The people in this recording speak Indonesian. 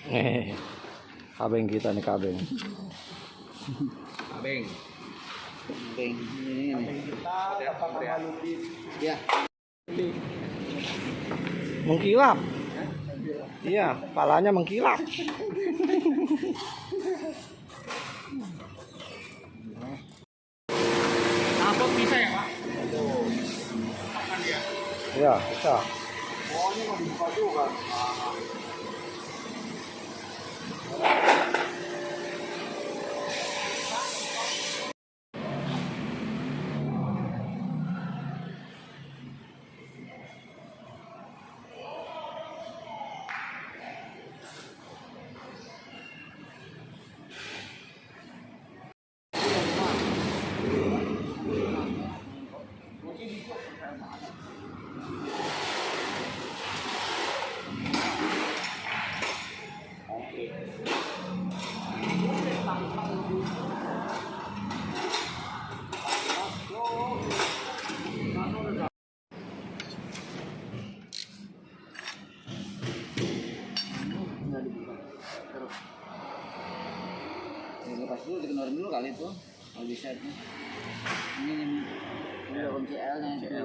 Kabeng kita nih kabeng. Kabeng. Kabeng ini. Kita dapat malutin. Ya. Mengkilap. Iya, palanya mengkilap. Nabok bisa ya, Pak? Iya, bisa. Oh, ini mau dibuka juga. Lepas dulu dikeluarin dulu kali itu kalau bisa itu. Ini udah kunci L nya itu.